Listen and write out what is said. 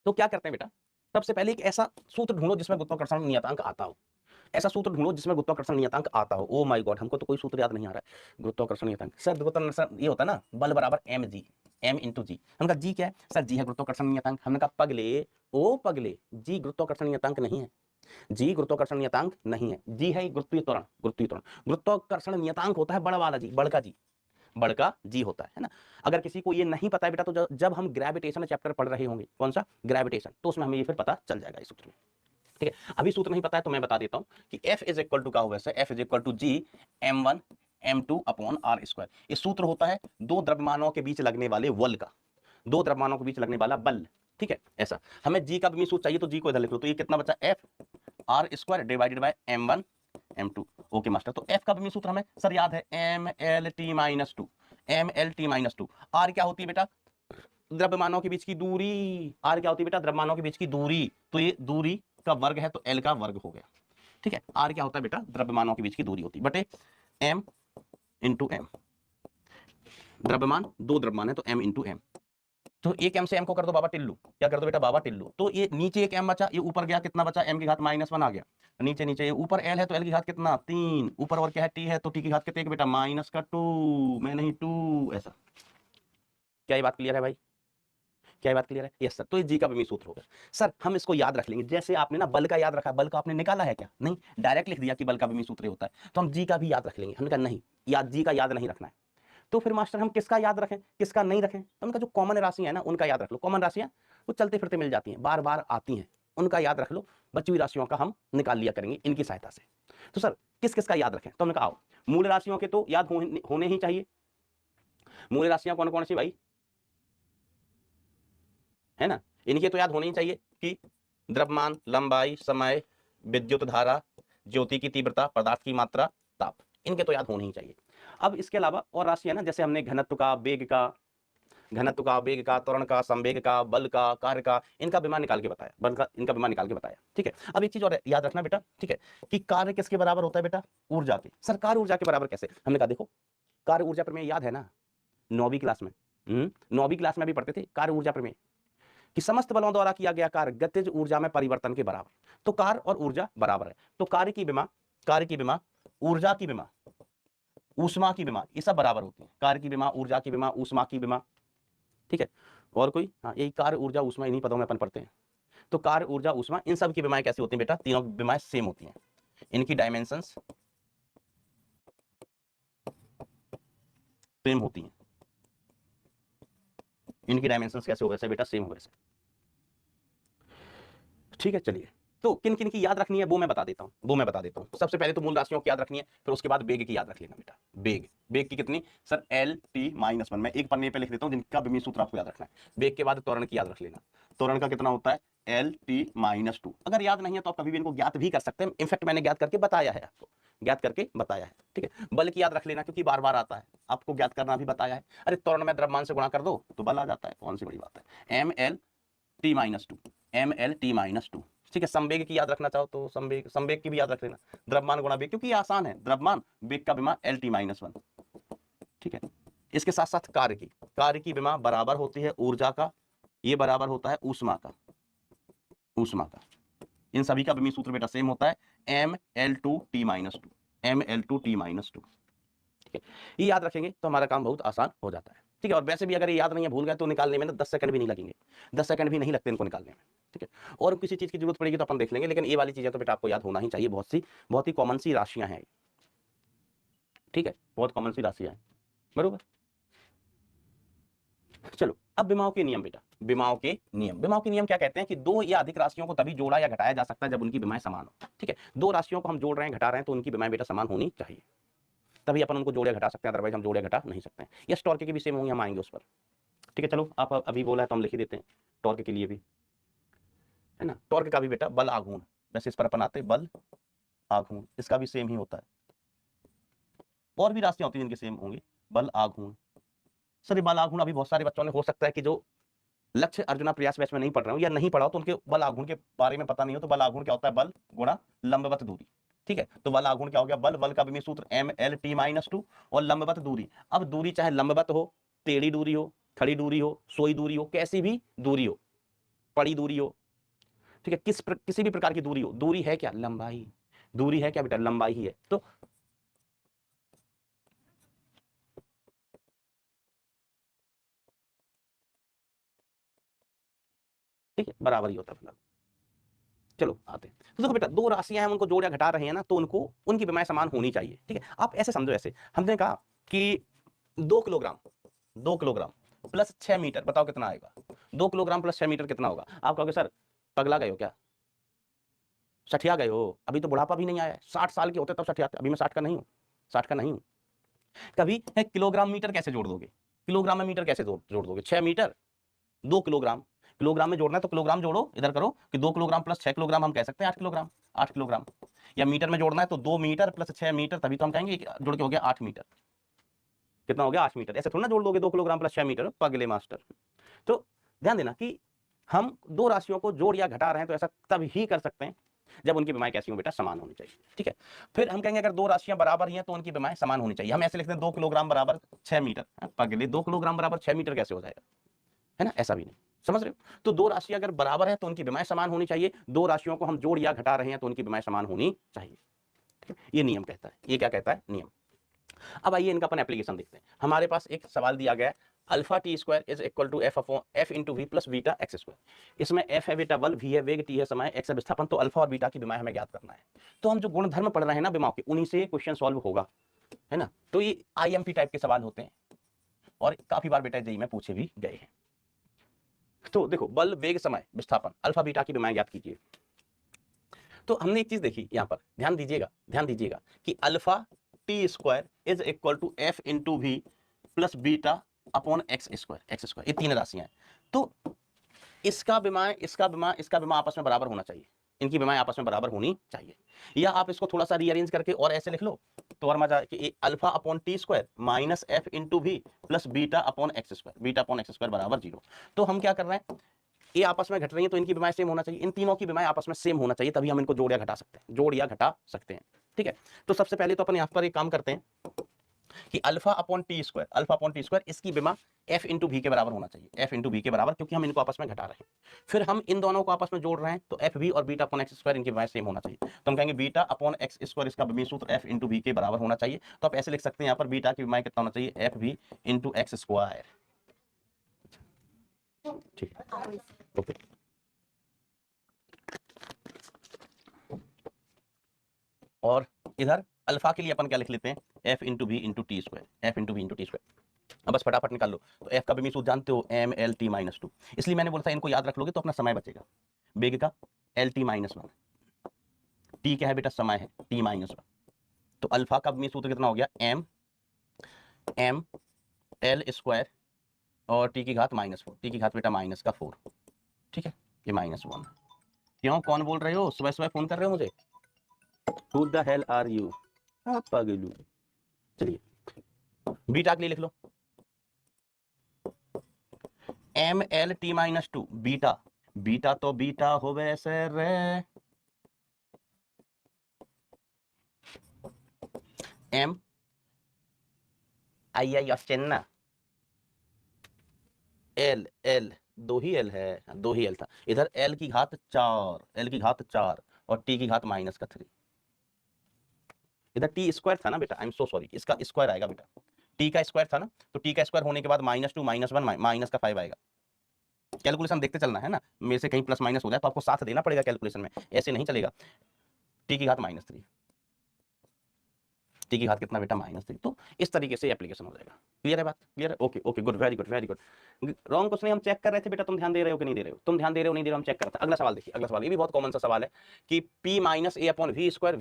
तो क्या करते हैं बेटा, सबसे पहले एक ऐसा सूत्र ढूंढो जिसमें गुरुत्वाकर्षण नियतांक आता हो। ऐसा सूत्र ढूंढो जिसमें गुरुत्वाकर्षण नियतांक आता हो। ओ माय गॉड, हमको तो कोई सूत्र याद नहीं आ रहा है। गुरुत्वाकर्षण नियतांक सर, गुरुत्वाकर्षण ये होता है ना, बल बराबर एम जी, एम इंटू जी। हमने कहा जी क्या है सर, जी है गुरुत्वाकर्षण नियतांक। हमने कहा पगले, ओ पगले, जी गुरुत्वाकर्षण नियतांक नहीं है, जी गुरुत्वाकर्षण नियतांक नहीं है, जी है गुरुत्वीय त्वरण, गुरुत्वीय त्वरण। गुरुत्वाकर्षण नियतांक होता है बड़ा वाला जी, बड़का जी, बड़का जी होता है ना। अगर किसी को ये नहीं पता है बेटा, तो जब हम ग्रेविटेशन चैप्टर पढ़ रहे होंगे, कौन सा, ग्रेविटेशन, तो उसमें हमें ये फिर पता चल जाएगा इस सूत्र में। ठीक है, अभी सूत्र नहीं पता है तो मैं बता देता हूं कि F इज इक्वल टू क्या होगा, F is equal to G m1 m2 upon R square. ये सूत्र होता है दो द्रव्यमानों के बीच लगने वाले बल का, दो द्रव्यमानों के बीच लगने वाला बल। ठीक है, ऐसा हमें जी का भी सूत्र चाहिए, तो जी को इधर लिख लो, तो ये कितना बचा, F R square divided by m1 m2। Okay master, तो F का भी सूत्र हमें सर याद है, mlt minus two, mlt minus two. R क्या होती है बेटा, द्रव्यमानों के बीच की दूरी। आर क्या होती है बेटा, द्रव्यमानों के बीच की दूरी। तो ये दूरी का वर्ग है तो एल का वर्ग हो गया। ठीक है, आर क्या होता है बेटा, द्रव्यमानों के बीच की दूरी होती बटे एम इंटू एम। द्रव्यमान, दो द्रव्यमान है तो एम इंटू एम। तो एक एम से एम को कर दो बाबा टिल्लू, क्या कर दो बेटा बाबा टिल्लू। तो ये नीचे एक एम बचा, ये ऊपर गया, कितना बचा, एम की घात -1 आ गया। नीचे नीचे ये ऊपर एल है तो एल की घात कितना, 3, ऊपर और क्या है, टी है, तो टी की घात कितने बेटा, -2, मैं नहीं 2, ऐसा। क्या ये बात क्लियर है भाई, क्या बात क्लियर है, यस सर। तो ये जी का भी सूत्र होगा सर, हम इसको याद रख लेंगे। जैसे आपने ना बल का याद रखा, बल का आपने निकाला है क्या, नहीं, डायरेक्ट लिख दिया कि बल का भी सूत्र होता है, तो हम जी का भी याद रख लेंगे। हमने कहा नहीं, याद जी का याद नहीं रखना है। तो फिर मास्टर हम किसका याद रखें, किसका नहीं रखें, तो उनका जो कॉमन राशि है ना उनका याद रख लो। कॉमन राशियां वो चलते फिरते मिल जाती हैं, बार बार आती हैं, उनका याद रख लो। बची हुई राशियों का हम निकाल लिया करेंगे इनकी सहायता से। तो सर किस किस का याद रखें, तो हमने कहा आओ, मूल राशियों के तो याद होने ही चाहिए। मूल राशियां कौन कौन सी भाई, है ना, इनके तो याद होने ही चाहिए कि द्रव्यमान, लंबाई, समय, विद्युत धारा, ज्योति की तीव्रता, पदार्थ की मात्रा, ताप, इनके तो याद होने ही चाहिए। अब इसके अलावा और राशि है ना, जैसे हमने घनत्व का, वेग का, घनत्व का, वेग का, त्वरण का, संवेग का, बल का, कार्य का, इनका विमान निकाल के बताया, बल का इनका विमान निकाल के बताया। ठीक है, अब एक चीज और याद रखना बेटा, ठीक है, कि कार्य किसके बराबर होता है बेटा, ऊर्जा के। सर कार्य ऊर्जा के बराबर कैसे, हमने कहा देखो, कार्य ऊर्जा प्रमेय याद है ना, 9वीं क्लास में, 9वीं क्लास में भी पढ़ते थे कार्य ऊर्जा प्रमेय, कि समस्त बलों द्वारा किया गया कार्य गतिज ऊर्जा में परिवर्तन के बराबर। तो कार्य और ऊर्जा बराबर है, तो कार्य की विमा, ऊर्जा की विमा, ऊष्मा की विमा, ये सब बराबर होती है। कार्य की विमा, ऊर्जा की विमा, ऊष्मा की विमा। ठीक है, और कोई, हाँ यही कार्य ऊर्जा ऊष्मा, इन्हीं पदों में अपन पढ़ते हैं। तो कार्य ऊर्जा ऊष्मा, इन सब की विमाएं कैसी होती हैं बेटा, तीनों विमाएं सेम होती हैं, इनकी डायमेंशंस सेम होती हैं। इनकी डायमेंशंस कैसे हो वैसे बेटा, सेम हो वैसे। ठीक है, चलिए, तो किन किन की याद रखनी है वो मैं बता देता हूँ, सबसे पहले तो मूल राशियों की याद रखनी है, फिर उसके बाद वेग की याद रख लेना बेटा। वेग की कितनी सर, L-T-1। मैं एक पन्ने पे लिख देता हूँ जिनका विमीय सूत्र आपको याद रखना है। वेग के बाद त्वरण की याद रख लेना, त्वरण का कितना होता है, L-T-2। अगर याद नहीं है तो आप कभी भी इनको ज्ञात भी कर सकते हैं, इनफैक्ट मैंने ज्ञात करके बताया है आपको, ज्ञात करके बताया है। ठीक है, बल की याद रख लेना क्योंकि बार बार आता है, आपको ज्ञात करना भी बताया है। अरे त्वरण में द्रव्यमान से गुणा कर दो तो बल आ जाता है, कौन सी बड़ी बात है, ML-T-2, ML-T-2। ठीक है, संवेग की याद रखना चाहो तो संवेग की भी याद रख लेना, द्रव्यमान गुणा वेग, क्योंकि ये आसान है, द्रव्यमान, वेग का विमा L-T-1। ठीक है, इसके साथ साथ कार्य की विमा बराबर होती है ऊर्जा का, ये बराबर होता है ऊष्मा का, इन सभी का विमीय सूत्र बेटा सेम होता है, ML2T-2, ML2T-2। ठीक है, ये याद रखेंगे तो हमारा काम बहुत आसान हो जाता है। ठीक है, और वैसे भी अगर ये याद नहीं है, भूल गए, तो निकालने में ना 10 सेकंड भी नहीं लगेंगे, 10 सेकंड भी नहीं लगते इनको निकालने में। ठीक है, और किसी चीज की जरूरत पड़ेगी तो अपन देख लेंगे, लेकिन ये वाली चीजें तो बेटा आपको याद होना ही चाहिए, बहुत ही कॉमन सी राशियां हैं। ठीक है, बहुत कॉमन सी राशियां हैं, बरोबर। चलो अब विमाओं के नियम बेटा, विमाओं के नियम क्या कहते हैं कि दो या अधिक राशियों को तभी जोड़ा या घटाया जा सकता है जब उनकी विमाएं समान हो। ठीक है, दो राशियों को हम जोड़ रहे हैं, घटा रहे हैं, तो उनकी विमाएं बेटा समान होनी चाहिए, तभी अपन उनको जोड़े घटा सकते हैं, अदरवाइज हम जोड़े घटा नहीं सकते हैं। यस, टॉर्क की भी सेम होंगी, हम आएंगे उस पर। ठीक है, चलो आप अभी बोला है तो हम लिख ही देते हैं, टॉर्क के लिए भी, है ना, टॉर्क का भी बेटा बल आघूर्ण, वैसे इस पर अपन आते, बल आघूर्ण, इसका भी सेम ही होता है। और भी राशियां होती हैं जिनके सेम होंगे, बल आघूर्ण। सर ये बल आघूर्ण अभी बहुत सारे बच्चों ने, हो सकता है कि जो लक्ष्य अर्जुना प्रयास बैच में नहीं पढ़ रहे हो या नहीं पढ़ा हो, तो उनके बल आघूर्ण के बारे में पता नहीं हो। तो बल आघूर्ण क्या होता है, बल गुणा लंबवत दूरी। ठीक है, तो बल आघूर्ण क्या हो गया, बल का विमीय सूत्र ML-T-2, और लंबवत दूरी, अब दूरी चाहे लंबवत हो, टेढ़ी दूरी हो, खड़ी दूरी हो, सोई दूरी हो, कैसी भी दूरी हो, पड़ी दूरी हो, ठीक है, किसी भी प्रकार की दूरी हो, दूरी है क्या, लंबाई, दूरी है क्या बेटा, लंबाई ही है, तो ठीक है, बराबर ही होता है फिलहाल। चलो आते हैं, तो देखो बेटा दो राशियां हैं, उनको जोड़ या घटा रहे हैं ना, तो उनको उनकी विमाएं समान होनी चाहिए, ठीक है। आप ऐसे समझो, ऐसे हमने कहा कि 2 किलोग्राम, 2 किलोग्राम प्लस 6 मीटर, बताओ कितना आएगा, 2 किलोग्राम प्लस 6 मीटर कितना होगा। आप कहोगे सर पगला गए हो क्या, सठिया गए हो, अभी तो बुढ़ापा भी नहीं आया है, 60 साल के होते तब सठियाते, अभी मैं 60 का नहीं हूँ, 60 का नहीं हूँ। कभी है किलोग्राम मीटर कैसे जोड़ दोगे, किलोग्राम में मीटर कैसे जोड़ दोगे, 6 मीटर 2 किलोग्राम, किलोग्राम में जोड़ना है तो किलोग्राम जोड़ो, इधर करो कि 2 किलोग्राम प्लस 6 किलोग्राम, हम कह सकते हैं 8 किलोग्राम, 8 किलोग्राम। या मीटर में जोड़ना है तो 2 मीटर प्लस 6 मीटर, तभी तो हम कहेंगे जुड़ के हो गया 8 मीटर, कितना हो गया 8 मीटर। ऐसे थोड़ा ना जोड़ दोगे 2 किलोग्राम प्लस 6 मीटर, पगले मास्टर। तो ध्यान देना कि हम दो राशियों को जोड़ या घटा रहे हैं तो ऐसा तब ही कर सकते हैं जब उनकी विमाएं कैसी हो बेटा, समान होनी चाहिए, ठीक है। फिर हम कहेंगे अगर दो राशियां बराबर ही हैं तो उनकी विमाएं समान होनी चाहिए, हम ऐसे लिखते हैं 2 किलोग्राम बराबर 6 मीटर, पगले 2 किलोग्राम बराबर 6 मीटर कैसे हो जाएगा, है ना, ऐसा भी नहीं, समझ रहे हो। तो दो राशियां अगर बराबर है तो उनकी विमाएं समान होनी चाहिए, दो राशियों को हम जोड़ या घटा रहे हैं तो उनकी विमाएं समान होनी चाहिए, ठीक है? ये नियम कहता है, ये क्या कहता है, नियम। अब आइए इनका अपन एप्लीकेशन देखते हैं। हमारे पास एक सवाल दिया गया है, alpha T square is equal to F into V plus beta X square. इसमें एफ है बेटा बल, वी है वेग, टी है समय, एक्स है विस्थापन, तो अल्फा और बीटा की विमाएं हमें ज्ञात करना है। तो हम जो गुणधर्म पढ़ रहे हैं ना विमाओं के, उन्हीं से क्वेश्चन सॉल्व होगा, है ना। तो ये आईएमपी टाइप के सवाल होते हैं और काफी बार बेटा जेईई में पूछे भी गए हैं। तो देखो बल, वेग, समय, विस्थापन, अल्फा बीटा की विमाएं ज्ञात कीजिए। तो हमने एक चीज देखी यहाँ पर, ध्यान दीजिएगा, ध्यान दीजिएगा कि alpha T square is equal to F into V plus beta upon X square, ये तीन राशियां हैं। तो इसका विमाएं, इसका विमा, इसका विमा आपस में बराबर होना चाहिए, इनकी विमाएं आपस में बराबर होनी चाहिए। या आप इसको थोड़ा सा रीअरेंज करके और ऐसे लिख लो तो और मजा कि alpha upon T square minus F into V plus beta upon X square, beta upon X square बराबर 0। तो हम क्या कर रहे हैं, ये आपस में घट रही है तो इनकी विमाएं सेम होना चाहिए, इन तीनों की विमाएं आपस में सेम होना चाहिए, तभी हम इनको जोड़ या घटा सकते हैं, जोड़ या घटा सकते हैं, ठीक है। तो सबसे पहले तो अपन यहाँ पर एक काम करते हैं कि alpha upon T square, alpha upon T square, इसकी विमा एफ इंटू वी के बराबर होना चाहिए, एफ इंटू वी के बराबर, क्योंकि हम इनको आपस में घटा रहे हैं। फिर हम इन दोनों को आपस में जोड़ रहे हैं तो एफ वी और बीटा अपॉन एक्स स्क्वायर, इनकी विमाएं सेम होना चाहिए, तो हम कहेंगे बीटा अपॉन एक्स स्क्वायर, इसका विमीय सूत्र एफ इंटू वी के बराबर होना चाहिए। तो आप ऐसे लिख सकते हैं यहाँ पर बीटा की विमाएं कितना होना चाहिए, F V into X square, ठीक है, ओके। और इधर अल्फा के लिए अपन क्या लिख लेते हैं, F into V into T square, F into V into T square. अब बस फटाफट निकाल लो, तो एफ का विमीय सूत्र जानते हो, एम एल टी माइनस 2, इसलिए मैंने बोला था इनको याद रख लोगे तो अपना समय बचेगा। वेग का एल टी माइनस 1, टी क्या है बेटा, समय है, टी माइनस 1। तो अल्फा का विमीय सूत्र कितना हो गया, एम एम एल स्क्वायर और टी की घात -4, टी की घात बेटा माइनस का 4, ठीक है, ये -1। क्यों, कौन बोल रहे हो, सुबह सुबह फोन कर रहे हो मुझे, Who the hell are you? आप पागलू। चलिए बीटा के लिए लिख लो, M L T minus 2, beta, beta तो बीटा हो वैसे रे, एम आई आई चेन्ना, एल एल दो ही एल है, दो ही एल था, इधर एल की घात 4, एल की घात 4 और टी की घात -3, इधर टी स्क्वायर था ना बेटा, आई एम सो सॉरी, इसका स्क्वायर आएगा बेटा, टी का स्क्वायर था ना, तो टी का स्क्वायर होने के बाद -2 -1 माइनस का 5 आएगा। कैलकुलेशन देखते चलना है ना, मेरे से कहीं प्लस माइनस हो जाए तो आपको साथ देना पड़ेगा कैलकुलेशन में, ऐसे नहीं चलेगा। टी की घात -3, टी की घात कितना बेटा, -3। तो इस तरीके से एप्लीकेशन हो जाएगा। क्लियर है बात, क्लियर है, okay okay, good, very good, very good. Wrong question हम चेक कर रहे थे बेटा, तुम ध्यान दे रहे हो कि नहीं दे रहे हो, तुम ध्यान दे रहे हो नहीं दे रहे हो, हम चेक कर रहे थे। अगला सवाल देखिए, अगला सवाल ये भी बहुत कॉमन सा सवाल है कि P minus A upon V square,